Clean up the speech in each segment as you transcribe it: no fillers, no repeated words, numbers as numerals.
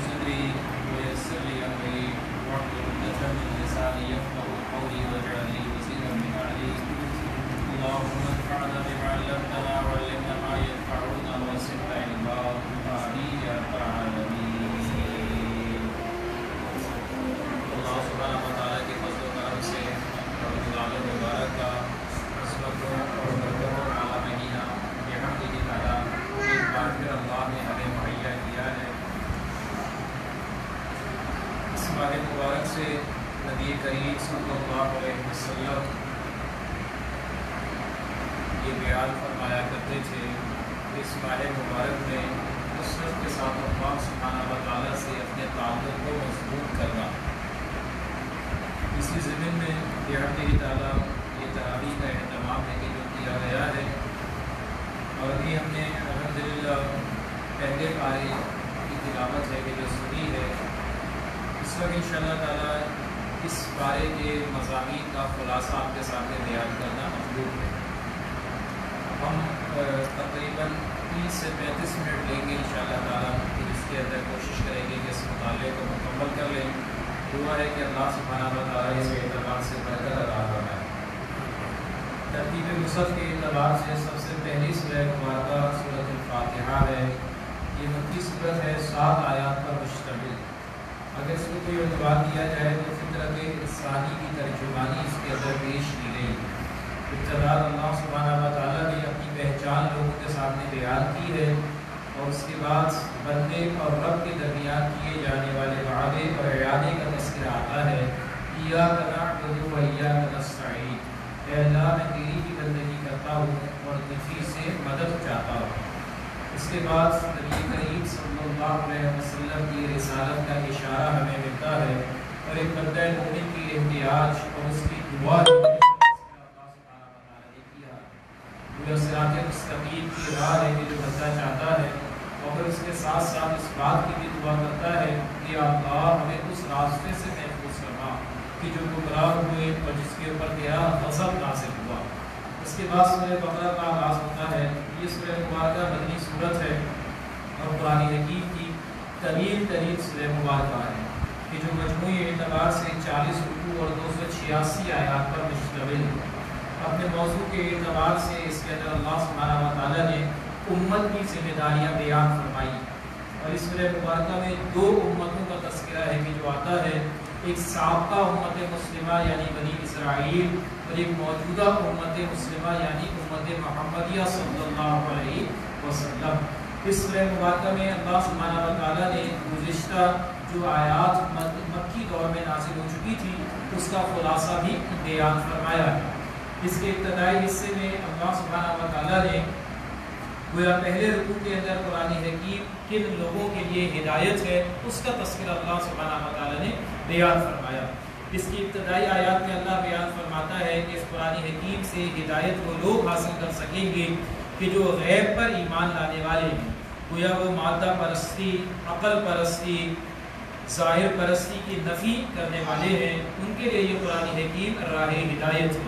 صدري ويسر لي أمري واحلل عقدة من لساني يفقهوا قولي واجعل لي وزيرا من أهلي اللهم انفعنا بما علمتنا وعلمنا ما ينفعنا وزدنا علما آمين يا رب العالمين. اللہ سبحانہ و تعالیٰ کے فضل و کرم سے رمضان المبارک کا عصمتوں اور برکتوں والا مہینہ بحمدہ تعالیٰ ایک بار پھر اللہ نے ہمیں مہیا کیا ہے. اس ماہ مبارک سے نبی کریم صلی اللہ علیہ وسلم یہ بیان فرمایا کرتے تھے کہ اس ماہ مبارک میں نصرت کے ساتھ اللہ سبحانہ و تعالیٰ سے اپنے تعلق کو مضبوط کرنا. اسی ضمن میں بحمدہ تعالیٰ یہ تراویح کا اہتمام ہے کہ جو کیا گیا ہے، اور ابھی ہم نے الحمدللہ پہلے پارے کی تلاوت ہے کہ جو سنی ہے. اس وقت انشاءاللہ تعالیٰ اس پارے کے مضامین کا خلاصہ آپ کے سامنے بیان کرنا مطلوب ہے. ہم تقریباً 30 سے 35 منٹ لیں گے انشاءاللہ تعالیٰ، پھر اس کے اندر کوشش کریں گے کہ اس مطالعے کو مکمل کر لیں. دعا ہے کہ اللہ سبحانہ و تعالیٰ اس اعتبار سے برکت عطا فرمائے. ترتیب مصحف کے اعتبار سے سب سے پہلی سورہ مبارکہ سورۃ الفاتحہ ہے. یہ مکی سورت ہے، 7 آیات پر مشتمل. اگر اس کو کوئی عنوان دیا جائے تو فطرت انسانی کی ترجمانی اس کے اندر پیش کی گئی. ابتدا اللہ سبحانہ و تعالیٰ نے اپنی پہچان لوگوں کے سامنے بیان کی ہے، اور اس کے بعد بندے اور رب کے درمیان کیے جانے والے وعدے اور اعادے کا تذکرہ آتا ہے. ایاک نعبد و ایاک نستعین، اے اللہ میں تیری ہی بندگی کرتا ہوں اور تجھی سے مدد چاہتا ہوں. اس کے بعد نبی کریم صلی اللہ علیہ وسلم کی رسالت کا اشارہ ہمیں ملتا ہے، اور ایک بندہ مومن کی احتیاج اور اس کی دعا صراط مستقیم کی راہ ہے کہ جو بندہ چاہتا ہے، اور پھر اس کے ساتھ ساتھ اس بات کی بھی دعا کرتا ہے کہ اللہ ہمیں اس راستے سے محفوظ کرنا کہ جو گمراہ ہوئے اور جس کے اوپر تیرا غضب نازل ہوا. اس کے بعد سورہ بقرہ کا آغاز ہوتا ہے. یہ سورہ مبارکہ مدنی سورت ہے اور قرآن حکیم کی طویل ترین سورہ مبارکہ ہے کہ جو مجموعی اعتبار سے 40 رکوع اور 286 آیات پر مشتمل ہے. اپنے موضوع کے اعتبار سے اس کے اندر اللہ سبحانہ و تعالیٰ نے امت کی ذمہ داریاں بیان فرمائی، اور اس سورہ مبارکہ میں 2 امتوں کا تذکرہ ہے کہ جو آتا ہے، ایک سابقہ امت مسلمہ یعنی بنی اسرائیل، اور ایک موجودہ امت مسلمہ یعنی امت محمدیہ صلی اللہ علیہ وسلم. اس سورہ مبارکہ میں اللہ سبحانہ و تعالیٰ نے گزشتہ جو آیات مکی دور میں نازل ہو چکی تھی اس کا خلاصہ بھی بیان فرمایا ہے. اس کے ابتدائی حصے میں اللہ سبحانہ و تعالیٰ نے گویا پہلے رکوع کے اندر قرآن حکیم کن لوگوں کے لیے ہدایت ہے اس کا تذکرہ اللہ سبحانہ و تعالیٰ نے بیان فرمایا. اس کی ابتدائی آیات میں اللہ بیان فرماتا ہے کہ اس قرآن حکیم سے ہدایت وہ لوگ حاصل کر سکیں گے کہ جو غیب پر ایمان لانے والے ہیں، گویا وہ مادہ پرستی، عقل پرستی، ظاہر پرستی کی نفی کرنے والے ہیں. ان کے لیے یہ قرآن حکیم راہ ہدایت ہے.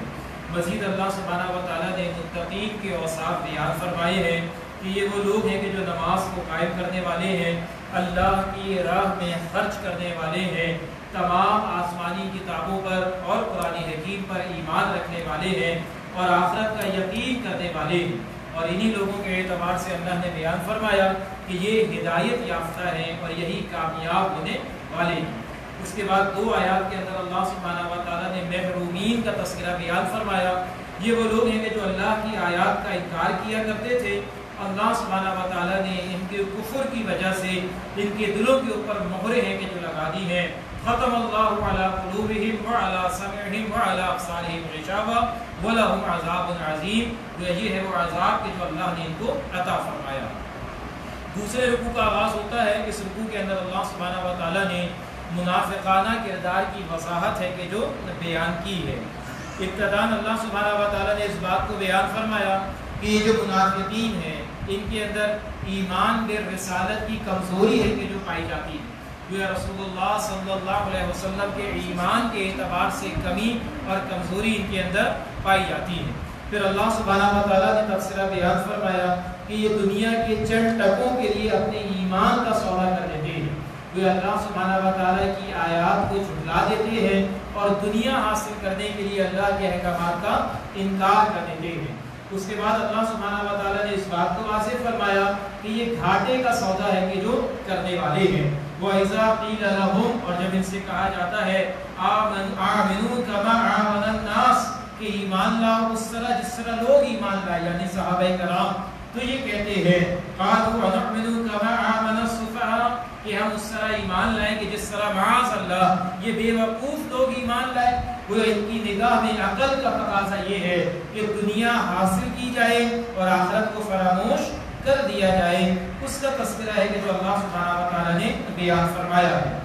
مزید اللہ سبحانہ و تعالیٰ نے متقین کے اوصاف بیان فرمائے ہیں کہ یہ وہ لوگ ہیں کہ جو نماز کو قائم کرنے والے ہیں، اللہ کی راہ میں خرچ کرنے والے ہیں، تمام آسمانی کتابوں پر اور قرآن حکیم پر ایمان رکھنے والے ہیں، اور آخرت کا یقین کرنے والے ہیں. اور انہی لوگوں کے اعتبار سے اللہ نے بیان فرمایا کہ یہ ہدایت یافتہ ہیں اور یہی کامیاب ہونے والے ہیں. اس کے بعد 2 آیات کے اندر اللہ سبحانہ و تعالیٰ نے محرومین کا تذکرہ بیان فرمایا. یہ وہ لوگ ہیں کہ جو اللہ کی آیات کا انکار کیا کرتے تھے. اللہ سبحانہ و تعالیٰ نے ان کے کفر کی وجہ سے ان کے دلوں کے اوپر مہریں ہیں کہ جو لگا دی ہیں. ختم اللہ علی قلوبہم وعلی سمعہم وعلی ابصارہم غشاوہ ولہم عذاب عظیم. یہ ہے وہ عذاب کہ جو اللہ نے ان کو عطا فرمایا. دوسرے رکوع کا آغاز ہوتا ہے. اس رکوع کے اندر اللہ سبحانہ و تعالیٰ نے منافقانہ کردار کی وضاحت ہے کہ جو بیان کی ہے. ابتداءً اللہ سبحانہ و تعالیٰ نے اس بات کو بیان فرمایا کہ یہ جو منافقین ہیں ان کے اندر ایمان بالرسالت کی کمزوری ہے کہ جو پائی جاتی ہے. یا رسول اللہ صلی اللہ علیہ وسلم کے ایمان کے اعتبار سے کمی اور کمزوری ان کے اندر پائی جاتی ہے. پھر اللہ سبحانہ و تعالیٰ نے تفسیرہ بیان فرمایا کہ یہ دنیا کے چند ٹکوں کے لیے اپنے ایمان کا سودا کر دیتے ہیں. وہ اللہ سبحانہ و تعالیٰ کی آیات کو جھٹلا دیتے ہیں اور دنیا حاصل کرنے کے لیے اللہ کے احکامات کا انکار کر دیتے ہیں۔ اس کے بعد اللہ سبحانہ و تعالیٰ نے اس بات کو واضح فرمایا کہ یہ گھاٹے کا سودا ہے کہ جو کرنے والے ہیں۔ وَإِذَا قِيلَ لَهُمْ، اور جب ان سے کہا جاتا ہے آمنوا كما آمن الناس، کہ ایمان لاؤ اس طرح جس طرح لوگ ایمان لائے، یعنی صحابہ کرام، تو یہ کہتے ہیں قالوا ونؤمن كما آمن السفهاء، کہ ہم اس طرح ایمان لائیں کہ جس طرح معاذ اللہ یہ بے وقوف لوگ ایمان لائے۔ وہ ان کی نگاہ میں عقل کا تقاضا یہ ہے کہ دنیا حاصل کی جائے اور آخرت کو فراموش کر دیا جائے۔ اس کا تذکرہ ہے کہ جو اللہ سبحانہ و تعالیٰ نے بیان فرمایا ہے۔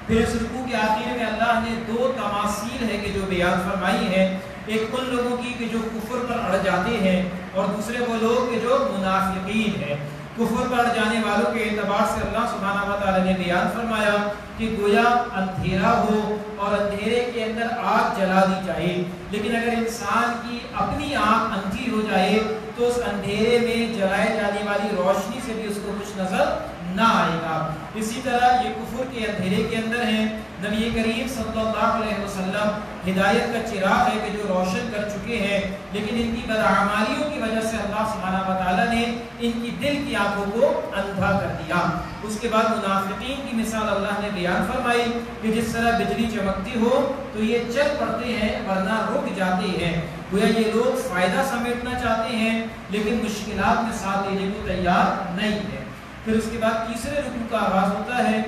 پھر اس رکوع کے آخر میں اللہ نے دو تماثیل ہے کہ جو بیان فرمائی ہے، ایک ان لوگوں کی کہ جو کفر پر اڑ جاتے ہیں اور دوسرے وہ لوگ کہ جو منافقین ہیں۔ کفر پر اڑ جانے والوں کے اعتبار سے اللہ سبحانہ و تعالیٰ نے بیان فرمایا کہ گویا اندھیرا ہو اور اندھیرے کے اندر آگ جلا دی جائے، لیکن اگر انسان کی اپنی آنکھ اندھی ہو جائے تو اس اندھیرے میں جلائے جانے والی روشنی سے بھی اس کو کچھ نظر نہ آئے گا۔ اسی طرح یہ کفر کے اندھیرے کے اندر ہیں۔ نبی کریم صلی اللہ علیہ وسلم ہدایت کا چراغ ہے کہ جو روشن کر چکے ہیں، لیکن ان کی بدعمالیوں کی وجہ سے اللہ سبحانہ و تعالیٰ نے ان کی دل کی آنکھوں کو اندھا کر دیا۔ اس کے بعد منافقین کی مثال اللہ نے بیان فرمائی کہ جس طرح بجلی چمکتی ہو تو یہ چل پڑتے ہیں ورنہ رک جاتے ہیں۔ گویا یہ لوگ فائدہ سمیٹنا چاہتے ہیں لیکن مشکلات میں ساتھ دینے کو تیار نہیں ہے۔ پھر اس کے بعد تیسرے رکوع کا آغاز ہوتا ہے۔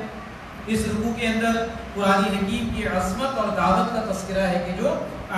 اس رکوع کے اندر قرآن حکیم کی عظمت اور دعوت کا تذکرہ ہے کہ جو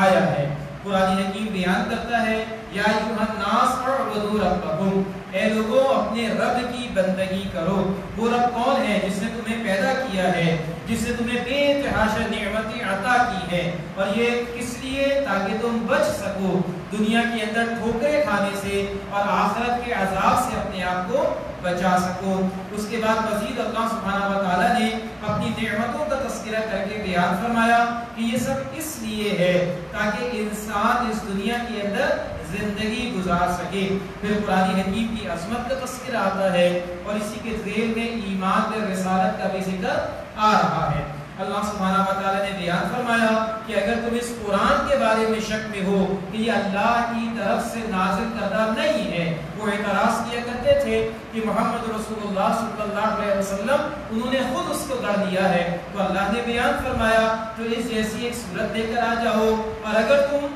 آیا ہے۔ قرآن حکیم بیان کرتا ہے یا ایھا الناس اعبدوا ربکم، اے لوگوں اپنے رب کی بندگی کرو۔ وہ رب کون ہے؟ جس نے تمہیں پیدا کیا ہے، جس نے تمہیں بے تحاشا نعمتیں عطا کی ہے، اور یہ کس لیے؟ تاکہ تم بچ سکو دنیا کے اندر ٹھوکریں کھانے سے اور آخرت کے عذاب سے اپنے آپ کو بچا سکو۔ اس کے بعد مزید اللہ سبحانہ و تعالیٰ نے اپنی نعمتوں کا تذکرہ کر کے بیان فرمایا کہ یہ سب اس لیے ہے تاکہ انسان اس دنیا کے اندر زندگی گزار سکے۔ پھر قرآن حکیم کی عظمت کا تذکرہ آتا ہے اور اسی کے ذیل میں ایمان پر رسالت کا بھی ذکر آ رہا ہے۔ اللہ سبحانہ و تعالیٰ نے بیان فرمایا کہ اگر تم اس قرآن کے بارے میں شک میں ہو کہ یہ اللہ کی طرف سے نازل کردہ نہیں ہے، وہ اعتراض کیا کرتے تھے کہ محمد رسول اللہ صلی اللہ علیہ وسلم انہوں نے خود اس کو گڑھ لیا ہے، تو اللہ نے بیان فرمایا تو اس جیسی ایک صورت لے کر آ جاؤ، اور اگر تم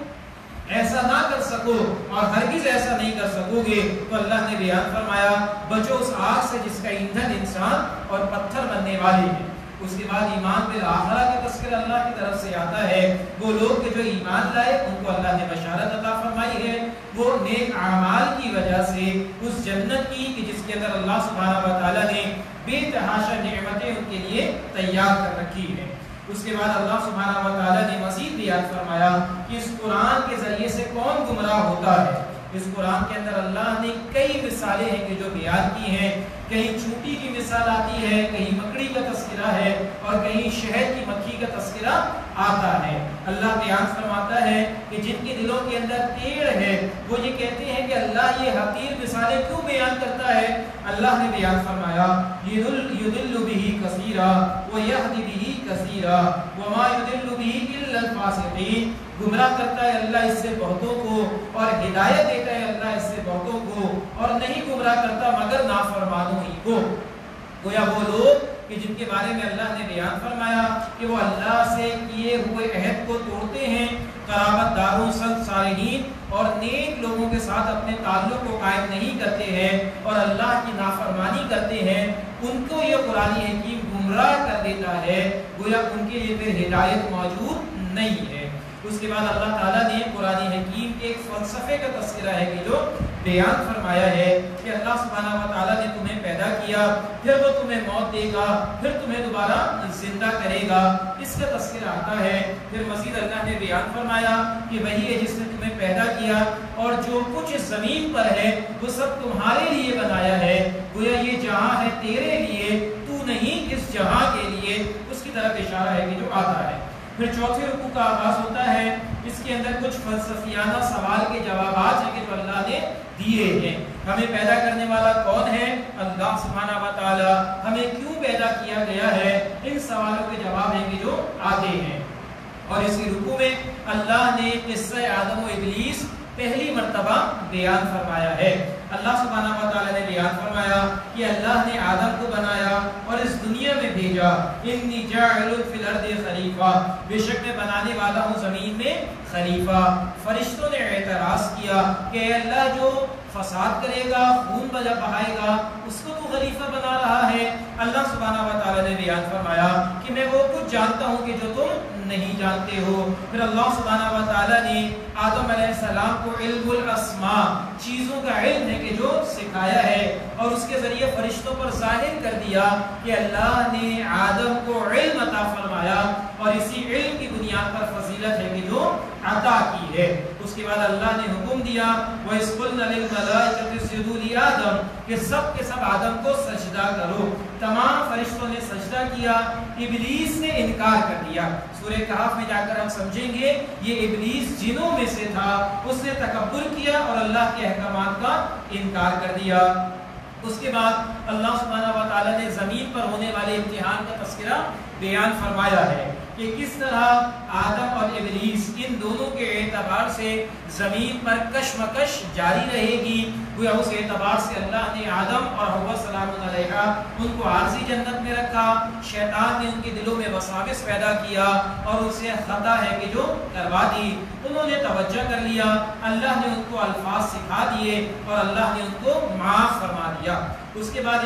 ایسا نہ کر سکو اور ہرگز ایسا نہیں کر سکو گے تو اللہ نے بیان فرمایا بچو اس آگ سے جس کا ایندھن انسان اور پتھر بننے والے ہیں۔ اس کے بعد ایمان بالآخرہ کا تذکرہ اللہ کی طرف سے آتا ہے۔ وہ لوگ کہ جو ایمان لائے ان کو اللہ نے بشارت عطا فرمائی ہے، وہ نیک اعمال کی وجہ سے اس جنت کی کہ جس کے اندر اللہ سبحانہ و تعالیٰ نے بے تحاشا نعمتیں ان کے لیے تیار کر رکھی ہے۔ اس کے بعد اللہ سبحانہ و تعالیٰ نے مزید بیان فرمایا کہ اس قرآن کے ذریعے سے کون گمراہ ہوتا ہے۔ اس قرآن کے اندر اللہ نے کئی مثالیں ہیں کہ جو بیان کی ہیں، کہیں چونٹی کی مثال آتی ہے، کہیں مکڑی کا تذکرہ ہے اور کہیں شہد کی مکھی کا تذکرہ آتا ہے۔ اللہ بیان فرماتا ہے کہ جن کے دلوں کے اندر ٹیڑھ ہے وہ یہ کہتے ہیں کہ اللہ یہ حقیر مثالیں کیوں بیان کرتا ہے؟ اللہ نے بیان فرمایا یضل بہ کثیرا ویہدی بہ کثیرا وما یضل بہ الا الفاسقین، گمراہ کرتا ہے اللہ اس سے بہتوں کو اور ہدایت دیتا ہے اللہ اس سے بہتوں کو، اور نہیں گمراہ کرتا مگر نافرمانوں ہی کو۔ گویا وہ لوگ کہ جن کے بارے میں اللہ نے بیان فرمایا کہ وہ اللہ سے کیے ہوئے عہد کو توڑتے ہیں، قرابت داروں، صالحین اور نیک لوگوں کے ساتھ اپنے تعلق کو قائم نہیں کرتے ہیں اور اللہ کی نافرمانی کرتے ہیں، ان کو یہ قرآن حکیم گمراہ کر دیتا ہے۔ گویا ان کے لیے پھر ہدایت موجود نہیں ہے۔ اس کے بعد اللہ تعالیٰ نے قرآن حکیم کے ایک فلسفے کا تذکرہ ہے کہ جو بیان فرمایا ہے کہ اللہ سبحانہ و تعالیٰ نے تمہیں پیدا کیا، پھر وہ تمہیں موت دے گا، پھر تمہیں دوبارہ زندہ کرے گا، اس کا تذکرہ آتا ہے۔ پھر مزید اللہ نے بیان فرمایا کہ وہی ہے جس نے تمہیں پیدا کیا اور جو کچھ زمین پر ہے وہ سب تمہارے لیے بنایا ہے، گویا یہ جہاں ہے تیرے لیے، تو نہیں اس جہاں کے لیے، اس کی طرف اشارہ ہے کہ جو آتا ہے۔ پھر چوتھے رکوع کا آغاز ہوتا ہے۔ اس کے اندر کچھ فلسفیانہ سوال کے جوابات ہیں کہ جو اللہ نے دیے ہیں۔ ہمیں پیدا کرنے والا کون ہے؟ اللہ سبحانہ و تعالی۔ ہمیں کیوں پیدا کیا گیا ہے؟ ان سوالوں کے جواب ہیں کہ جو آتے ہیں۔ اور اسی رکوع میں اللہ نے قصہ آدم و ابلیس پہلی مرتبہ بیان فرمایا ہے۔ اللہ سبحانہ و تعالی نے بیان فرمایا کہ اللہ نے آدم کو بنایا اور اس دنیا میں بھیجا، انی جاعل فی الارض خلیفہ، بے شک میں بنانے والا ہوں زمین میں خلیفہ۔ فرشتوں نے اعتراض کیا کہ اے اللہ، جو فساد کرے گا، خون بہائے گا، اس کو تو خلیفہ بنا رہا ہے۔ اللہ سبحانہ و تعالی نے بیان فرمایا کہ میں وہ کچھ جانتا ہوں کہ جو تم نہیں جانتے ہو۔ پھر اللہ سبحانہ و تعالی نے آدم علیہ السلام کو علم الاسماء، چیزوں کا علم ہے کہ جو سکھایا ہے، اور اس کے ذریعے فرشتوں پر ظاہر کر دیا کہ اللہ نے آدم کو علم عطا فرمایا، اور اسی علم کی بنیاد پر فضیلت ہے کہ جو عطا کی ہے۔ اس کے بعد اللہ نے حکم دیا وَإِذْ قُلْنَا لِلْمَلَائِكَةِ اسْجُدُوا لِآدَمَ، کہ سب کے سب آدم کو سجدہ کرو۔ تمام فرشتوں نے سجدہ کیا، ابلیس نے انکار کر دیا۔ سورہ کہف میں جا کر ہم سمجھیں گے یہ ابلیس جنوں میں سے تھا، اس نے تکبر کیا اور اللہ کے احکامات کا انکار کر دیا۔ اس کے بعد اللہ سبحانہ و تعالی نے زمین پر ہونے والے امتحان کا تذکرہ بیان فرمایا ہے کہ کس طرح آدم اور ابلیس ان دونوں کے اعتبار سے زمین پر کشمکش جاری رہے گی۔ گویا اس اعتبار سے اللہ نے آدم اور حوا سلام علیہ ان کو عارضی جنت میں رکھا، شیطان نے ان کے دلوں میں وساوس پیدا کیا اور ان سے خطا ہے کہ جو کروا دی۔ انہوں نے توجہ کر لیا، اللہ نے ان کو الفاظ سکھا دیے اور اللہ نے ان کو معاف فرما دیا۔ اس کے بعد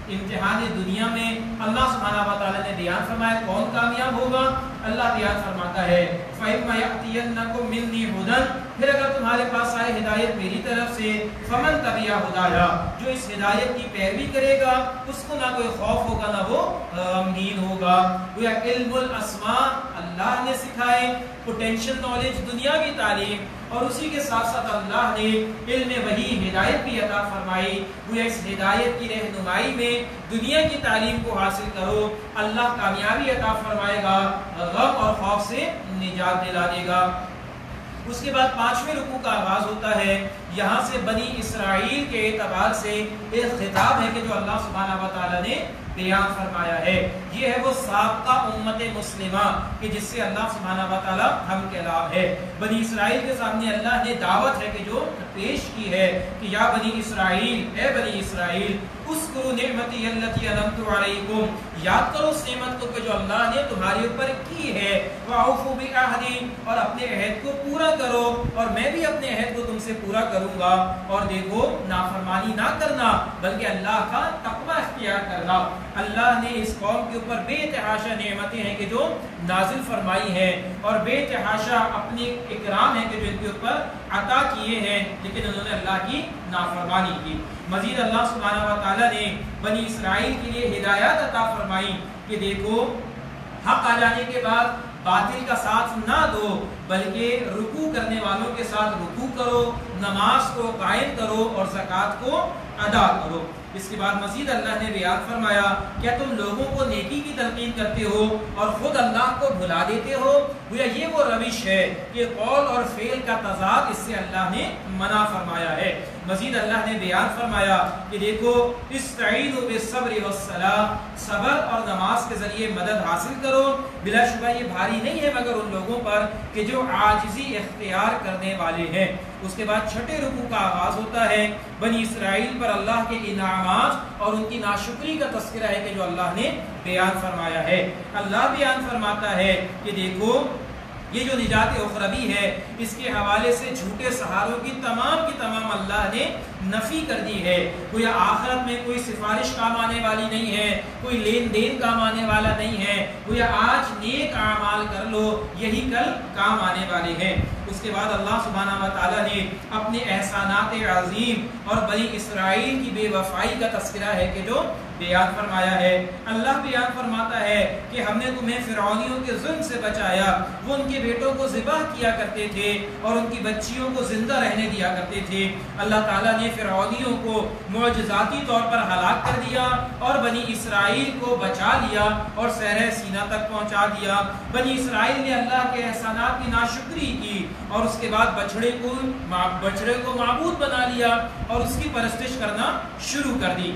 امتحان دنیا میں اللہ سبحانہ و تعالی نے بیان فرمایا کون کامیاب ہوگا۔ اللہ بیان فرماتا ہے فَإِمَّا يَأْتِيَنَّكُم مِّنِّي هُدًى، پھر اگر تمہارے پاس آئے ہدایت میری طرف سے، فَمَن تَبِعَ هُدَايَا، جو اس ہدایت کی پیروی کرے گا اس کو نہ کوئی خوف ہوگا نہ وہ غمگین ہوگا۔ گویا علم الاسماء اللہ نے سکھائے، پوٹینشل نالج دنیاوی تعلیم، اور اسی کے ساتھ ساتھ اللہ نے علم وحی ہدایت بھی عطا فرمائی۔ گویا اس ہدایت کی رہنمائی میں دنیا کی تعلیم کو حاصل کرو، اللہ کامیابی عطا فرمائے گا، غم اور خوف سے نجات دلا دے گا۔ اس کے بعد 5ویں رکوع کا آغاز ہوتا ہے۔ یہاں سے بنی اسرائیل کے اعتبار سے ایک خطاب ہے کہ جو اللہ سبحانہ و تعالی نے بیان فرمایا ہے۔ یہ ہے وہ سابقہ امت مسلمہ کہ جس سے اللہ سبحانہ و تعالی ہم کلام ہے۔ بنی اسرائیل کے سامنے اللہ نے دعوت ہے کہ جو پیش کی ہے کہ یا بنی اسرائیل، اے بنی اسرائیل، اذکروا نعمتی التی انعمت علیکم، یاد کرو اس نعمت کو کہ جو اللہ نے تمہارے اوپر کی ہے، واوفوا بعہدی، اور اپنے عہد کو پورا کرو اور میں بھی اپنے عہد کو تم سے پورا کروں گا۔ اور دیکھو نافرمانی نہ کرنا بلکہ اللہ کا تقوی اختیار کرنا۔ اللہ نے اس قوم کے اوپر بے تحاشا نعمتیں ہیں کہ جو نازل فرمائی ہیں، اور بے تحاشا اپنے اکرام ہیں کہ جو ان کے اوپر عطا کیے ہیں، لیکن انہوں نے اللہ کی نافرمانی کی۔ مزید اللہ سبحانہ و تعالی نے بنی اسرائیل کے لیے ہدایات عطا فرمائی کہ دیکھو حق آ جانے کے بعد باطل کا ساتھ نہ دو بلکہ رکوع کرنے والوں کے ساتھ رکوع کرو، نماز کو قائم کرو اور زکوٰۃ کو ادا کرو۔ اس کے بعد مزید اللہ نے بیان فرمایا کیا تم لوگوں کو نیکی کی تلقین کرتے ہو اور خود اللہ کو بھلا دیتے ہو؟ گویا یہ وہ روش ہے کہ قول اور فعل کا تضاد، اس سے اللہ نے منع فرمایا ہے۔ مزید اللہ نے بیان فرمایا کہ دیکھو استعینوا بالصبر والصلاۃ، صبر اور نماز کے ذریعے مدد حاصل کرو، بلا شبہ یہ بھاری نہیں ہے مگر ان لوگوں پر کہ جو عاجزی اختیار کرنے والے ہیں۔ اس کے بعد 6 رکوع کا آغاز ہوتا ہے۔ بنی اسرائیل پر اللہ کے انعامات اور ان کی ناشکری کا تذکرہ ہے کہ جو اللہ نے بیان فرمایا ہے۔ اللہ بیان فرماتا ہے کہ دیکھو یہ جو نجات اخروی ہے اس کے حوالے سے جھوٹے سہاروں کی تمام اللہ نے نفی کر دی ہے۔ کوئی آخرت میں کوئی سفارش کام آنے والی نہیں ہے، کوئی لین دین کام آنے والا نہیں ہے۔ کوئی آج نیک اعمال کر لو یہی کل کام آنے والے ہیں۔ اس کے بعد اللہ سبحانہ و تعالی نے اپنے احسانات عظیم اور بنی اسرائیل کی بے وفائی کا تذکرہ ہے کہ جو بیان فرمایا ہے۔ اللہ بیان فرماتا ہے کہ ہم نے تمہیں فرعونیوں کے ظلم سے بچایا، وہ ان کے بیٹوں کو ذبح کیا کرتے تھے اور ان کی بچیوں کو زندہ رہنے دیا کرتے تھے۔ اللہ تعالیٰ نے فرعونیوں کو معجزاتی طور پر ہلاک کر دیا اور بنی اسرائیل کو بچا لیا اور صحرا سینا تک پہنچا دیا۔ بنی اسرائیل نے اللہ کے احسانات کی ناشکری کی اور اس کے بعد بچڑے کو معبود بنا لیا اور اس کی پرستش کرنا شروع کر دی۔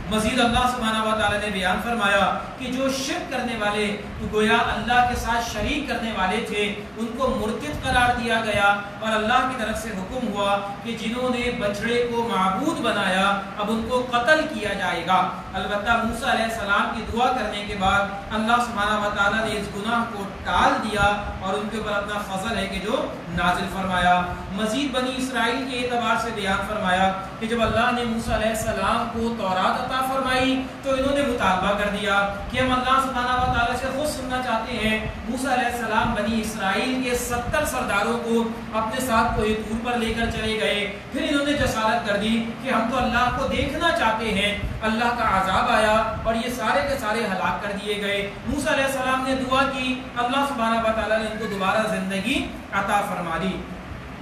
مزید اللہ سبحانہ و تعالی نے بیان فرمایا کہ جو شرک کرنے والے تو گویا اللہ کے ساتھ شریک کرنے والے تھے ان کو مرتد قرار دیا گیا اور اللہ کی طرف سے حکم ہوا کہ جنہوں نے بچڑے کو معبود بنایا اب ان کو قتل کیا جائے گا۔ البتہ موسیٰ علیہ السلام کی دعا کرنے کے بعد اللہ سبحانہ و تعالی نے اس گناہ کو ٹال دیا اور ان کے اوپر اپنا فضل ہے کہ جو نازل فرمایا۔ مزید بنی اسرائیل کے اعتبار سے بیان فرمایا کہ جب اللہ نے موسیٰ علیہ السلام کو تورات عطا فرمائی تو انہوں نے مطالبہ کر دیا کہ ہم اللہ سبحانہ و تعالی سے خود سننا چاہتے ہیں۔ موسیٰ علیہ السلام بنی اسرائیل کے 70 سرداروں کو اپنے ساتھ کوہ طور پر لے کر چلے گئے، پھر انہوں نے جسارت کر دی کہ ہم تو اللہ کو دیکھنا چاہتے ہیں۔ اللہ کا عذاب آیا اور یہ سارے کے سارے ہلاک کر دیے گئے۔ موسیٰ علیہ السلام نے دعا کی، اللہ سبحانہ و تعالی نے ان کو دوبارہ زندگی عطا فرما دی۔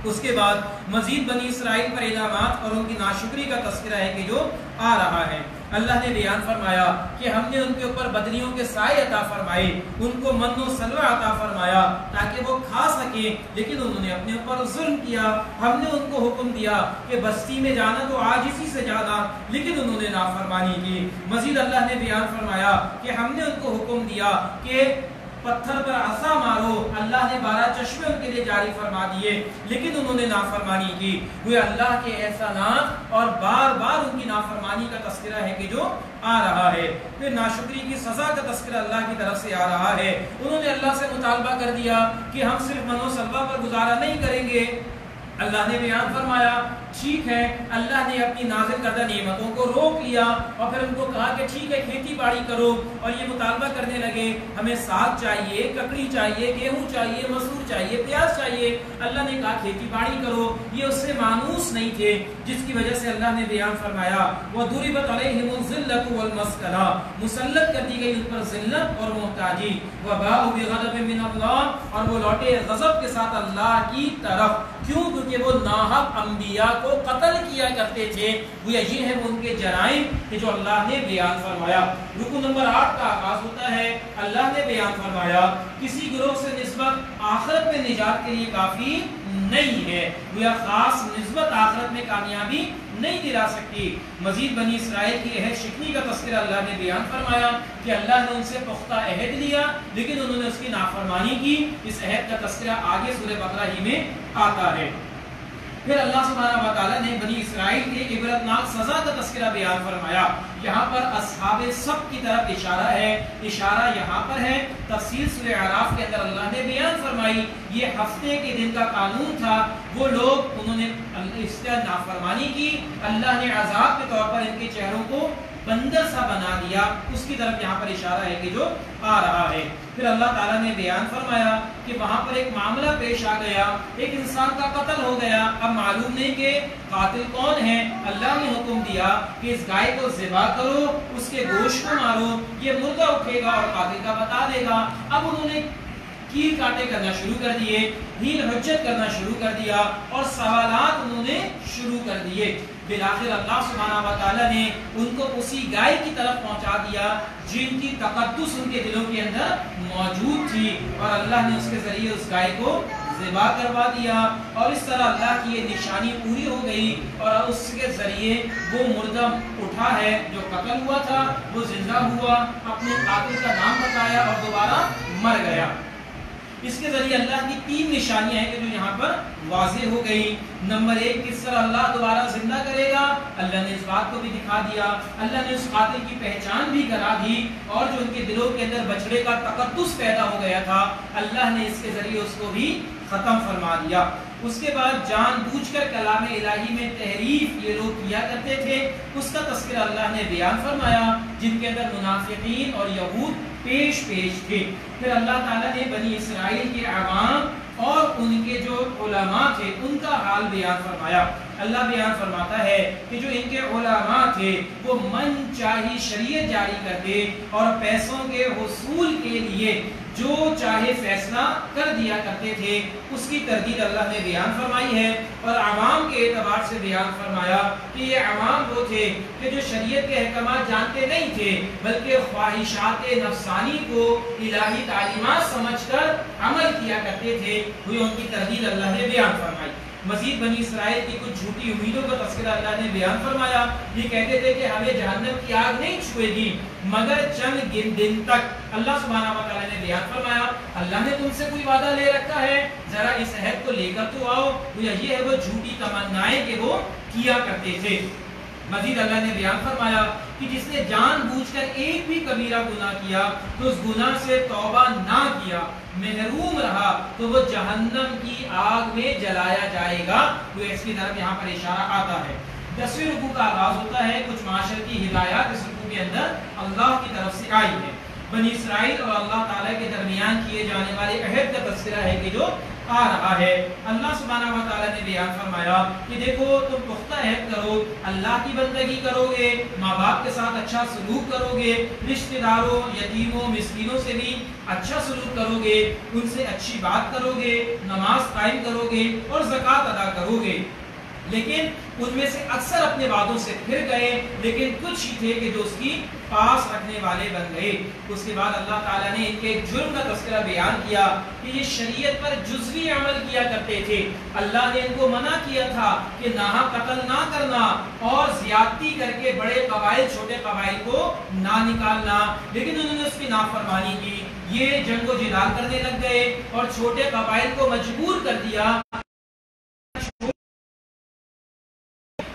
اس کے بعد مزید بنی اسرائیل پر انعامات اور ان کی ناشکری کا تذکرہ ہے کہ جو آ رہا ہے۔ اللہ نے بیان فرمایا کہ ہم نے ان کے اوپر بدریوں کے سائے عطا فرمائے، ان کو من و سلوہ عطا فرمایا تاکہ وہ کھا سکیں، لیکن انہوں نے اپنے اوپر ظلم کیا۔ ہم نے ان کو حکم دیا کہ بستی میں جانا تو عاجزی سے جانا، لیکن انہوں نے نافرمانی کی۔ مزید اللہ نے بیان فرمایا کہ ہم نے ان کو حکم دیا کہ پتھر پر عصا مارو، اللہ نے 12 چشمے ان کے لیے جاری فرما دیے، لیکن انہوں نے نافرمانی کی۔ وہ اللہ کے احسانات اور بار بار ان کی نافرمانی کا تذکرہ ہے کہ جو آ رہا ہے۔ پھر ناشکری کی سزا کا تذکرہ اللہ کی طرف سے آ رہا ہے۔ انہوں نے اللہ سے مطالبہ کر دیا کہ ہم صرف من و سلوہ پر گزارا نہیں کریں گے۔ اللہ نے بیان فرمایا ٹھیک ہے، اللہ نے اپنی نازل کردہ نعمتوں کو روک لیا اور پھر ان کو کہا کہ ٹھیک ہے کھیتی باڑی کرو، اور یہ مطالبہ کرنے لگے ہمیں ساگ چاہیے، ککڑی چاہیے، گیہوں چاہیے، مسور چاہیے، پیاز چاہیے۔ اللہ نے کہا کھیتی باڑی کرو، یہ اس سے مانوس نہیں تھے، جس کی وجہ سے اللہ نے بیان فرمایا وَضُرِبَتْ عَلَيْهِمُ الذِّلَّةُ وَالْمَسْكَنَةُ، مسلط کر دی گئی ان پر ذلت اور محتاجی۔ وَبَاءُوا بِغَضَبٍ مِّنَ اللَّهِ، اور وہ لوٹے غضب کے ساتھ اللہ کی طرف، کیوں؟ کیونکہ وہ ناحق انبیاء کو قتل کیا کرتے تھے۔ یہ ہے ان کے جرائم کہ جو اللہ نے بیان فرمایا۔ رکو نمبر 8 کا آغاز ہوتا ہے، اللہ نے بیان فرمایا کسی گروہ سے نسبت آخرت میں نجات کے لیے کافی نہیں ہے، یا خاص نسبت آخرت میں کامیابی نہیں دلا سکتی۔ مزید بنی اسرائیل کی عہد شکنی کا تذکرہ اللہ نے بیان فرمایا کہ اللہ نے ان سے پختہ عہد لیا لیکن انہوں نے اس کی نافرمانی کی۔ اس عہد کا تذکرہ آگے سورہ بقرہ ہی میں آتا ہے۔ پھر اللہ سبحانہ و تعالیٰ نے بنی اسرائیل کے عبرتناک سزا کا تذکرہ بیان فرمایا۔ یہاں پر اصحاب سب کی طرف اشارہ ہے، اشارہ یہاں پر ہے۔ تفسیر سورہ اعراف کے اندر اللہ نے بیان فرمائی یہ ہفتے کے دن کا قانون تھا، وہ لوگ انہوں نے اس کا نافرمانی کی، اللہ نے عذاب کے طور پر ان کے چہروں کو بندر سا بنا دیا، اس کی طرف یہاں پر اشارہ ہے کہ جو آ رہا ہے۔ پھر اللہ تعالیٰ نے بیان فرمایا کہ وہاں پر ایک معاملہ پیش آ گیا، ایک انسان کا قتل ہو گیا، اب معلوم نہیں کہ قاتل کون ہے۔ اللہ نے حکم دیا کہ اس گائے کو ذبح کرو، اس کے گوشت کو مارو، یہ مردہ اٹھے گا اور قاتل کا بتا دے گا۔ اب انہوں نے کیل کاٹے کرنا شروع کر دیے، ہیل حجت کرنا شروع کر دیا اور سوالات انہوں نے شروع کر دیے۔ بالآخر اللہ سبحانہ و تعالیٰ نے ان کو اسی گائے کی طرف پہنچا دیا جن کی تقدس ان کے دلوں کے اندر موجود تھی، اور اللہ نے اس کے ذریعے اس گائے کو ذبح کروا دیا، اور اس طرح اللہ کی یہ نشانی پوری ہو گئی اور اس کے ذریعے وہ مردہ اٹھا ہے جو قتل ہوا تھا، وہ زندہ ہوا، اپنے قاتل کا نام بتایا اور دوبارہ مر گیا۔ اس کے ذریعے اللہ کی 3 نشانیاں ہیں کہ جو یہاں پر واضح ہو گئی۔ نمبر 1، کس طرح اللہ دوبارہ زندہ کرے گا، اللہ نے اس بات کو بھی دکھا دیا، اللہ نے اس قاتل کی پہچان بھی کرا دی، اور جو ان کے دلوں کے اندر بچڑے کا تقدس پیدا ہو گیا تھا اللہ نے اس کے ذریعے اس کو بھی ختم فرما دیا۔ اس کے بعد جان بوجھ کر کلام الہی میں تحریف یہ لوگ کیا کرتے تھے، اس کا تذکرہ اللہ نے بیان فرمایا، جن کے اندر منافقین اور یہود پیش تھے۔ پھر اللہ تعالیٰ نے بنی اسرائیل کے عوام اور ان کے جو علماء تھے ان کا حال بیان فرمایا۔ اللہ بیان فرماتا ہے کہ جو ان کے علماء تھے وہ من چاہی شریعت جاری کرتے اور پیسوں کے حصول کے لیے جو چاہے فیصلہ کر دیا کرتے تھے، اس کی تردید اللہ نے بیان فرمائی ہے۔ اور عوام کے اعتبار سے بیان فرمایا کہ یہ عوام وہ تھے کہ جو شریعت کے احکامات جانتے نہیں تھے بلکہ خواہشات نفسانی کو الہی تعلیمات سمجھ کر عمل کیا کرتے تھے، وہ ان کی تردید اللہ نے بیان فرمائی۔ مزید بنی اسرائیل کی کچھ جھوٹی امیدوں کا تذکرہ اللہ نے بیان فرمایا۔ یہ کہتے تھے کہ ہمیں جہنم کی آگ نہیں چھوئے گی مگر چند دن تک۔ اللہ سبحانہ و تعالی نے بیان فرمایا اللہ نے تم سے کوئی وعدہ لے رکھا ہے، ذرا اس عہد کو لے کر تو آؤ۔ یہ ہے وہ جھوٹی تمنائیں کہ وہ کیا کرتے تھے۔ مزید اللہ نے بیان فرمایا کہ جس نے جان بوجھ کر ایک بھی کبیرہ گناہ کیا تو اس گناہ سے توبہ نہ کیا، محروم رہا تو وہ جہنم کی آگ میں جلایا جائے گا۔ تو اس کی طرف یہاں پر اشارہ آتا ہے۔ 10ویں رکوع کا آغاز ہوتا ہے، کچھ معاشرتی ہدایات اس رکوع کے اندر اللہ کی طرف سے آئی ہے۔ بنی اسرائیل اور اللہ تعالیٰ کے درمیان کیے جانے والے عہد کا تذکرہ ہے کہ جو آ رہا ہے۔ اللہ سبحانہ و تعالیٰ نے بیان فرمایا کہ دیکھو تم پختہ عہد کرو، اللہ کی بندگی کرو گے، ماں باپ کے ساتھ اچھا سلوک کرو گے، رشتہ داروں، یتیموں، مسکینوں سے بھی اچھا سلوک کرو گے، ان سے اچھی بات کرو گے، نماز قائم کرو گے اور زکوٰۃ ادا کرو گے۔ لیکن ان میں سے اکثر اپنے وعدوں سے پھر گئے، لیکن کچھ ہی تھے کہ جو اس کی پاس رکھنے والے بن گئے۔ اس کے بعد اللہ تعالیٰ نے ان کے ایک جرم کا تذکرہ بیان کیا کہ یہ شریعت پر جزوی عمل کیا کرتے تھے۔ اللہ نے ان کو منع کیا تھا کہ ناحق قتل نہ کرنا اور زیادتی کر کے بڑے قبائل چھوٹے قبائل کو نہ نکالنا، لیکن انہوں نے اس کی نافرمانی کی، یہ جنگ و جدال کرنے لگ گئے اور چھوٹے قبائل کو مجبور کر دیا۔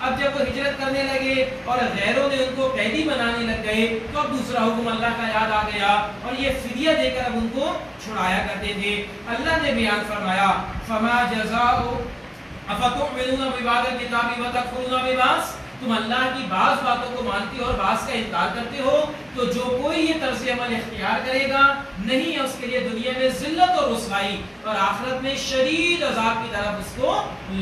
اب جب وہ ہجرت کرنے لگے اور غیروں نے ان کو قیدی بنانے لگ گئے تو اب دوسرا حکم اللہ کا یاد آ گیا اور یہ فدیہ دے کر اب ان کو چھڑایا کرتے تھے۔ اللہ نے بیان فرمایا فما جزاء افتؤمنون ببعض الکتاب وتکفرون ببعض، تم اللہ کی بعض باتوں کو مانتے ہو اور بعض کا انکار کرتے ہو تو جو کوئی یہ طرز عمل اختیار کرے گا نہیں ہے اس کے لیے دنیا میں ذلت اور رسوائی اور آخرت میں شدید عذاب کی طرف اس کو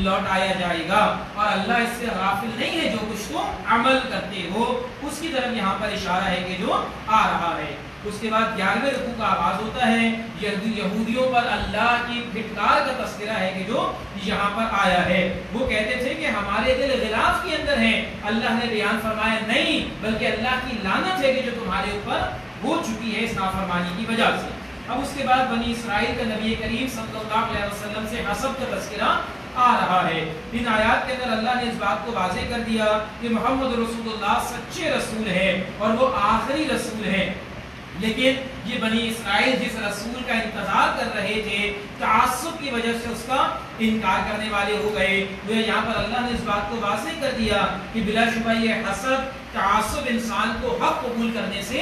لوٹایا جائے گا، اور اللہ اس سے غافل نہیں ہے جو کچھ تم عمل کرتے ہو۔ اس کی طرف یہاں پر اشارہ ہے کہ جو آ رہا ہے۔ اس کے بعد 11ویں رکوع کا آغاز ہوتا ہے، یہودیوں پر اللہ کی پھٹکار کا تذکرہ ہے کہ جو یہاں پر آیا ہے۔ وہ کہتے تھے کہ ہمارے دل غلاف کے اندر ہیں، اللہ نے بیان فرمایا نہیں بلکہ اللہ کی لعنت ہے کہ جو تمہارے اوپر ہو چکی ہے اس نافرمانی کی وجہ سے۔ اب اس کے بعد بنی اسرائیل کا نبی کریم صلی اللہ علیہ وسلم سے حسب کا تذکرہ آ رہا ہے۔ ان آیات کے اندر اللہ نے اس بات کو واضح کر دیا کہ محمد رسول اللہ سچے رسول ہے اور وہ آخری رسول ہے، لیکن یہ بنی اسرائیل جس رسول کا انتظار کر رہے تھے تعصب کی وجہ سے اس کا انکار کرنے والے ہو گئے۔ یہاں پر اللہ نے اس بات کو واضح کر دیا کہ بلا شبہ یہ حسد تعصب انسان کو حق قبول کرنے سے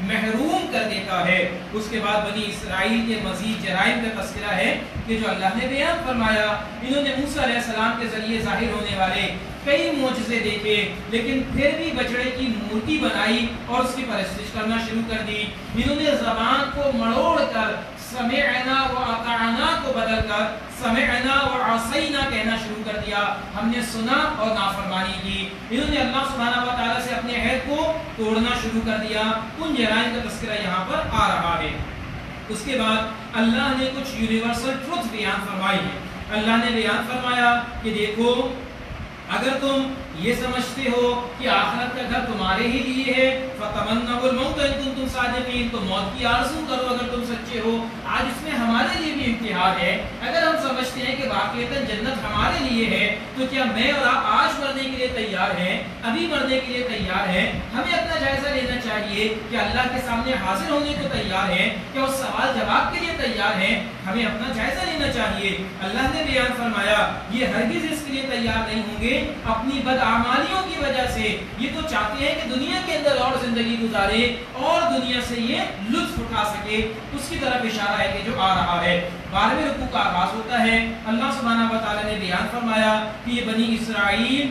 محروم کر دیتا ہے۔ اس کے بعد بنی اسرائیل کے مزید جرائم کا تذکرہ ہے کہ جو اللہ نے بیان فرمایا انہوں نے موسیٰ علیہ السلام کے ذریعے ظاہر ہونے والے کئی معجزے دیکھے لیکن پھر بھی بچڑے کی مورتی بنائی اور اس کی پرستش کرنا شروع کر دی۔ انہوں نے زبان کو مڑوڑ کر سمعنا و اطعنا کو بدل کر سمعنا و عصینا کہنا شروع کر دیا، ہم نے سنا اور نافرمانی کی۔ انہوں نے اللہ سبحانہ و تعالیٰ سے اپنے عہد کو توڑنا شروع کر دیا۔ ان جرائم کا تذکرہ یہاں پر آ رہا ہے۔ اس کے بعد اللہ نے کچھ یونیورسل ٹروتھ بیان فرمائی ہے۔ اللہ نے بیان فرمایا کہ دیکھو اگر تم یہ سمجھتے ہو کہ آخرت کا گھر تمہارے ہی لیے ہے فتمنوا الموت ان کنتم صادقین، تو موت کی آرزو کرو اگر تم سچے ہو۔ آج اس میں ہمارے لیے بھی امتحان ہے۔ اگر ہم سمجھتے ہیں کہ واقعتاً جنت ہمارے لیے ہے تو کیا میں اور آپ آج مرنے کے لیے تیار ہیں، ابھی مرنے کے لیے تیار ہیں؟ ہمیں اپنا جائزہ لینا چاہیے کہ اللہ کے سامنے حاضر ہونے کو تیار ہیں، کیا اس سوال جواب کے لیے تیار ہیں؟ ہمیں اپنا جائزہ لینا چاہیے۔ اللہ نے بیان فرمایا یہ ہرگز اس کے لیے تیار نہیں ہوں گے اپنی بدعمالیوں کی وجہ سے، یہ تو چاہتے ہیں کہ دنیا کے اندر اور زندگی گزارے اور دنیا سے یہ لطف اٹھا سکے۔ اس کی طرف اشارہ ہے کہ جو آ رہا ہے۔ 12ویں رکوع کا آغاز ہوتا ہے، اللہ سبحانہ و تعالی نے بیان فرمایا کہ یہ بنی اسرائیل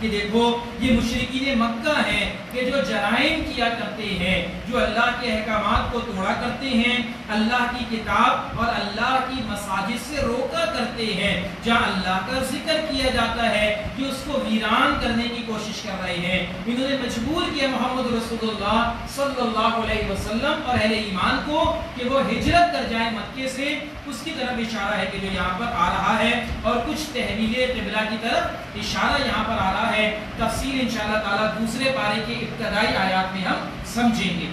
کہ دیکھو یہ مشرکین مکہ ہیں کہ جو جرائم کیا کرتے ہیں، جو اللہ کے احکامات کو توڑا کرتے ہیں، اللہ کی کتاب اور اللہ کی مساجد سے روکا کرتے ہیں، جہاں اللہ کا ذکر کیا جاتا ہے کہ اس کو ویران کرنے کی کوشش کر رہے ہیں۔ انہوں نے مجبور کیا محمد رسول اللہ صلی اللہ علیہ وسلم اور اہل ایمان کو کہ وہ ہجرت کر جائیں مکے سے۔ اس کی طرف اشارہ ہے کہ جو یہاں پر آ رہا ہے، اور کچھ تحویل قبلہ کی طرف اشارہ یہاں پر آ رہا ہے۔ تفصیل انشاءاللہ تعالیٰ دوسرے پارے کے ابتدائی آیات میں ہم سمجھیں گے۔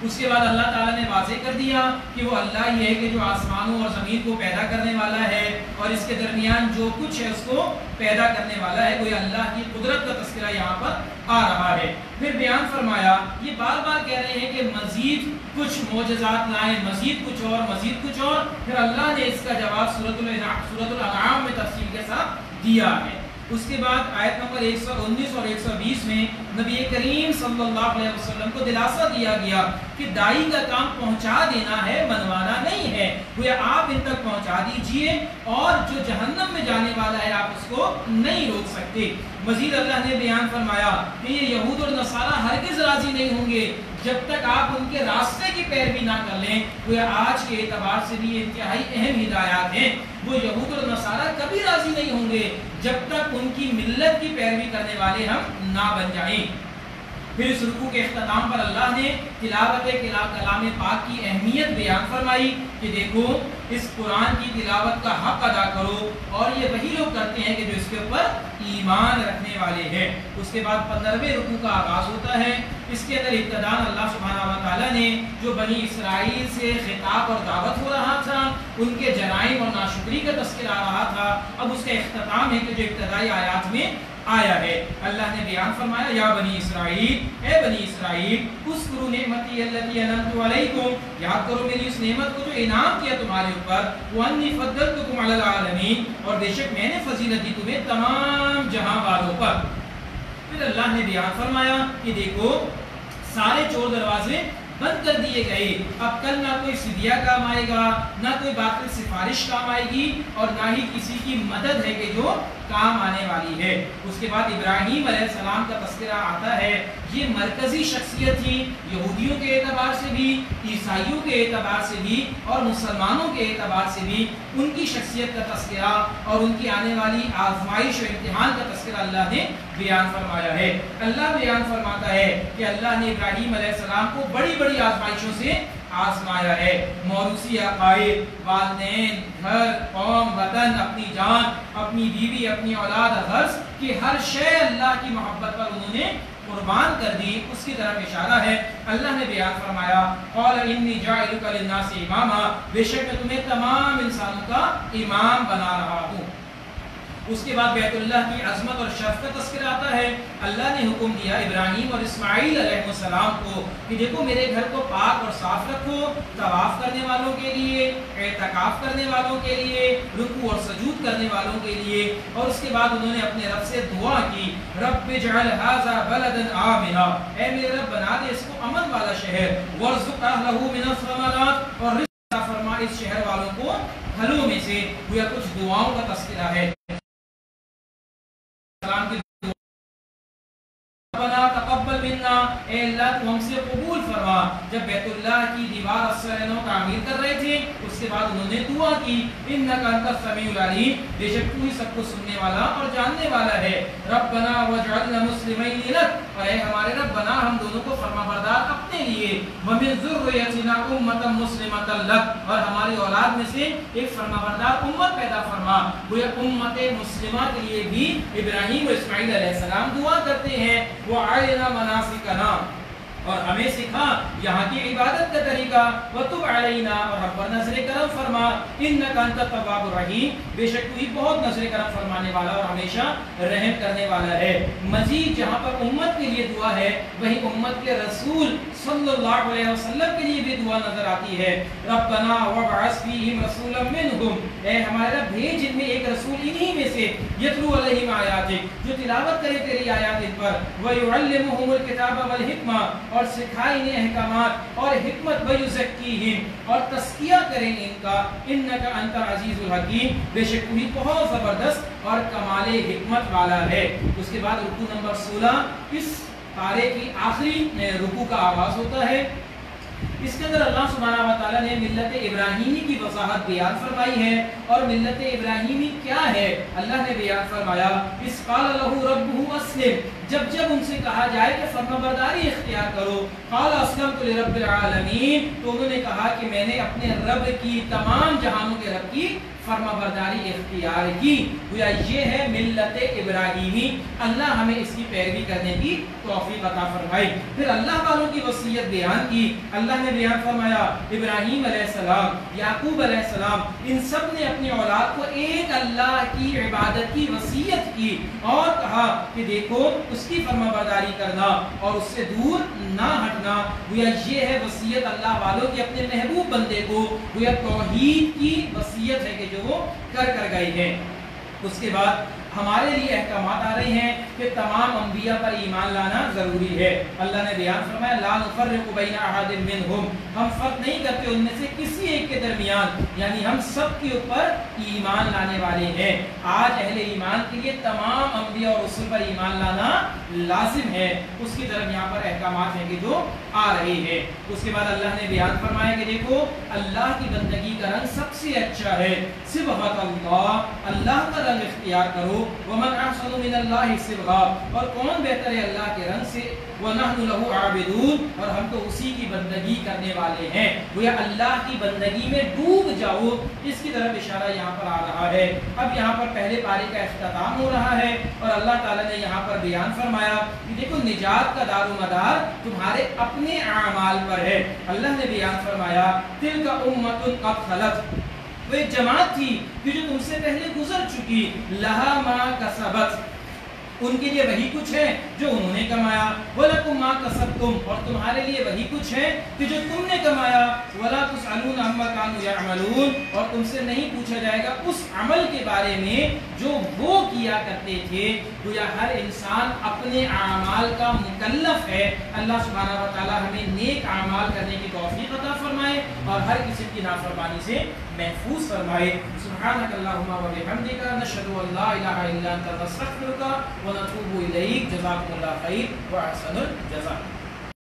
اس کے بعد اللہ تعالیٰ نے واضح کر دیا کہ وہ اللہ ہی ہے کہ جو آسمانوں اور زمین کو پیدا کرنے والا ہے، اور اس کے درمیان جو کچھ ہے اس کو پیدا کرنے والا ہے۔ کوئی اللہ کی قدرت کا تذکرہ یہاں پر آ رہا ہے۔ پھر بیان فرمایا، یہ بار بار کہہ رہے ہیں کہ مزید کچھ معجزات لائیں، مزید کچھ اور، مزید کچھ اور۔ پھر اللہ نے اس کا جواب سورۃ الانعام میں تفصیل کے ساتھ دیا ہے۔ اس کے بعد آیت نمبر 119 اور 120 میں نبی کریم صلی اللہ علیہ وسلم کو دلاسا دیا گیا کہ دائی کا کام پہنچا دینا ہے، منوانا نہیں ہے۔ گویا آپ ان تک پہنچا دیجئے، اور جو جہنم میں جانے والا ہے آپ اس کو نہیں روک سکتے۔ مزید اللہ نے بیان فرمایا کہ یہ یہود اور نصارہ ہرگز راضی نہیں ہوں گے جب تک آپ ان کے راستے کی پیروی نہ کر لیں۔ گویا آج کے اعتبار سے بھی یہ انتہائی اہم ہدایات ہیں۔ وہ یہود اور نصارہ کبھی راضی نہیں ہوں گے جب تک ان کی ملت کی پیروی کرنے والے ہم نہ بن جائیں۔ پھر اس رکوع کے اختتام پر اللہ نے تلاوت کلام پاک کی اہمیت بیان فرمائی کہ دیکھو اس قرآن کی تلاوت کا حق ادا کرو، اور یہ وہی لوگ کرتے ہیں کہ جو اس کے اوپر ایمان رکھنے والے ہیں۔ اس کے بعد 15ویں رکوع کا آغاز ہوتا ہے۔ اس کے اندر ابتداءً اللہ سبحانہ و تعالیٰ نے جو بنی اسرائیل سے خطاب اور دعوت ہو رہا تھا، ان کے جرائم اور ناشکری کا تذکرہ آ رہا تھا، اب اس کا اختتام ہے کہ جو ابتدائی آیات میں آیا ہے۔ اللہ نے بیان فرمایا، یا بنی اسرائیل، اے بنی اسرائیل، اذکروا نعمتی التی انعمت علیکم، یاد کرو میری اس نعمت کو جو انعام کیا تمہارے اوپر، وانی فضلتکم علی العالمین، اور بے شک میں نے فضیلت دی تمہیں تمام جہاں والوں پر۔ پھر اللہ نے بیان فرمایا کہ دیکھو سارے چور دروازے بند کر دیے گئے، اب کل نہ کوئی فدیہ کام آئے گا، نہ کوئی باطل سفارش کام آئے گی، اور نہ ہی کسی کی مدد ہے کہ جو کام آنے والی ہے۔ اس کے بعد ابراہیم علیہ السلام کا تذکرہ آتا ہے۔ یہ مرکزی شخصیت تھی، یہودیوں کے اعتبار سے بھی، عیسائیوں کے اعتبار سے بھی، اور مسلمانوں کے اعتبار سے بھی ان کی شخصیت کا تذکرہ اور ان کی آنے والی آزمائش و امتحان کا تذکرہ اللہ نے بیان فرمایا ہے۔ اللہ بیان فرماتا ہے کہ اللہ نے ابراہیم علیہ السلام کو بڑی بڑی آزمائشوں سے آزمایا ہے۔ موروثی عقائد، والدین، گھر، قوم، وطن، اپنی جان، اپنی بیوی، اپنی اولاد، غرض کی ہر شے اللہ کی محبت پر انہوں نے قربان کر دی، اس کی طرف اشارہ ہے۔ اللہ نے بیان فرمایا، قال انی جاعلک للناس اماما، بے شک میں تمہیں تمام انسانوں کا امام بنا رہا ہوں۔ اس کے بعد بیت اللہ کی عظمت اور شرف کا تذکرہ آتا ہے۔ اللہ نے حکم دیا ابراہیم اور اسماعیل علیہ السلام کو کہ دیکھو میرے گھر کو پاک اور صاف رکھو، طواف کرنے والوں کے لیے، اعتکاف کرنے والوں کے لیے، رکوع اور سجود کرنے والوں کے لیے۔ اور اس کے بعد انہوں نے اپنے رب سے دعا کی، رب اجعل ھذا بلدا آمنا، اے میرے رب بنا دے اس کو امن والا شہر، وارزق اہلہ من الثمرات، اور رزق عطا فرما اس شہر والوں کو پھلوں میں سے۔ گویا کچھ دعاؤں کا تذکرہ ہے۔ سلام کی ربنا تقبل منا، اے اللہ تو ہم سے قبول فرما۔ جب بیت اللہ کی دیوار اصلینوں تعمیر کر رہے تھے، اس کے بعد انہوں نے دعا کی، انک انت السمیع العلیم، بے شک تو ہی سب کو سننے والا اور جاننے والا ہے۔ ربنا واجعلنا مسلمین لک، اور اے ہمارے رب بنا ہم دونوں کو فرما بردار اپنے لیے، ومن ذریتنا امتا مسلمتا لک، اور ہماری اولاد میں سے ایک فرما بردار امت پیدا فرما۔ وہ امت مسلمہ کے لیے بھی ابراہیم و اسماعیل علیہ السلام دعا کرتے ہیں، وَعَلِنَا مَنَاسِكَنَا، اور ہمیں سکھا یہاں کی عبادت کا طریقہ، وَتُبْ عَلَيْنَا، اور ہم پر نظر کرم فرما، إِنَّكَ أَنْتَ التَّوَّابُ الرَّحِيمُ، بے شک تو ہی بہت نظر کرم فرمانے والا اور ہمیشہ رحم کرنے والا ہے۔ مزید جہاں پر امت کے لیے دعا ہے، وہی امت کے رسول صلی اللہ علیہ وسلم کے لیے بھی دعا نظر آتی ہے۔ ربنا وابعث فیہم رسولا منہم، اے ہمارا بھیج ان میں ایک رسول انہی میں سے، یتلو علیہم آیاتک، جو تلاوت کرے تیری آیات ان پر، ویعلمہم الکتاب والحکمہ، اور سکھائیں انہیں احکامات اور حکمت ویزکیہم اور تزکیہ کریں ان کا انکا انت العزیز الحکیم بے شک وہی بہت زبردست اور کمال حکمت والا ہے۔ اس کے بعد رکوع نمبر 16 اس پارے کی آخری رکوع کا آغاز ہوتا ہے۔ اس کے اندر اللہ سبحانہ و تعالیٰ نے ملت ابراہیمی کی وضاحت بیان فرمائی ہے، اور ملت ابراہیمی کیا ہے اللہ نے بیان فرمایا، اس قال لہ ربہ اسلم، جب ان سے کہا جائے کہ فرما برداری اختیار کرو، قال اسلمت لرب العالمین، تو انہوں نے کہا کہ میں نے اپنے رب کی تمام جہانوں کے رب کی فرما برداری اختیار کی۔ گویا یہ ہے ملت ابراہیمی، اللہ ہمیں اس کی پیروی کرنے کی توفیق عطا فرمائے۔ پھر اللہ والوں کی وصیت بیان کی، اللہ نے بیان فرمایا ابراہیم علیہ السلام، یعقوب علیہ السلام، ان سب نے اپنی اولاد کو ایک اللہ کی عبادت کی وصیت کی اور کہا کہ دیکھو اس کی فرما برداری کرنا اور اس سے دور نہ ہٹنا۔ گویا یہ ہے وصیت اللہ والوں کی اپنے محبوب بندے کو، گویا توحید کی وصیت ہے کہ جو وہ کر گئے ہیں۔ اس کے بعد ہمارے لیے احکامات آ رہے ہیں کہ تمام انبیاء پر ایمان لانا ضروری ہے۔ اللہ نے بیان فرمایا لا نفرق بین احد منہم، ہم فرق نہیں کرتے ان میں سے کسی ایک کے درمیان، یعنی ہم سب کے اوپر ایمان لانے والے ہیں۔ آج اہل ایمان کے لیے تمام انبیاء اور رسول پر ایمان لانا لازم ہے، اس کی طرف یہاں پر احکامات ہیں کہ جو آ رہے ہیں۔ اس کے بعد اللہ نے بیان فرمایا کہ دیکھو اللہ کی بندگی کا رنگ سب سے اچھا ہے، صبغۃ اللہ، اللہ کا رنگ اختیار کرو، ومن احسن من اللہ صبغا، اور کون بہتر ہے اللہ کے رنگ سے، وَنَحْنُ لَهُ عَابِدُونَ، اور ہم تو اسی کی بندگی کرنے والے ہیں۔ گویا اللہ کی بندگی میں ڈوب جاؤ، اس کی طرف اشارہ یہاں پر آ رہا ہے۔ اب یہاں پر پہلے پارے کا اختتام ہو رہا ہے اور اللہ تعالیٰ نے یہاں پر بیان فرمایا کہ دیکھو نجات کا دار و مدار تمہارے اپنے اعمال پر ہے۔ اللہ نے بیان فرمایا تِلْكَ أُمَّةٌ قَدْ خَلَتْ، وہ ایک جماعت تھی کہ جو تم سے پہلے گزر چکی، لہا ما کسبت، ان کے لیے وہی کچھ ہے جو انہوں نے کمایا، وَلَكُمْ مَا كَسَبْتُمْ، اور تمہارے لیے وہی کچھ ہے کہ جو تم نے کمایا، وَلَا تُسْأَلُونَ عَمَّا كَانُوا يَعْمَلُونَ، اور تم سے نہیں پوچھا جائے گا اس عمل کے بارے میں جو وہ کیا کرتے تھے۔ گویا ہر انسان اپنے اعمال کا مکلف ہے۔ اللہ سبحانہ و تعالی ہمیں نیک اعمال کرنے کی توفیق عطا فرمائے اور ہر قسم کی نافرمانی سے محفوظ فرمائے۔ سبحانک اللہم و بحمدک، نشہد ان لا الہ الا انت، نستغفرک ونتوب الیک۔ جزاکم اللہ خیر و احسن الجزاء۔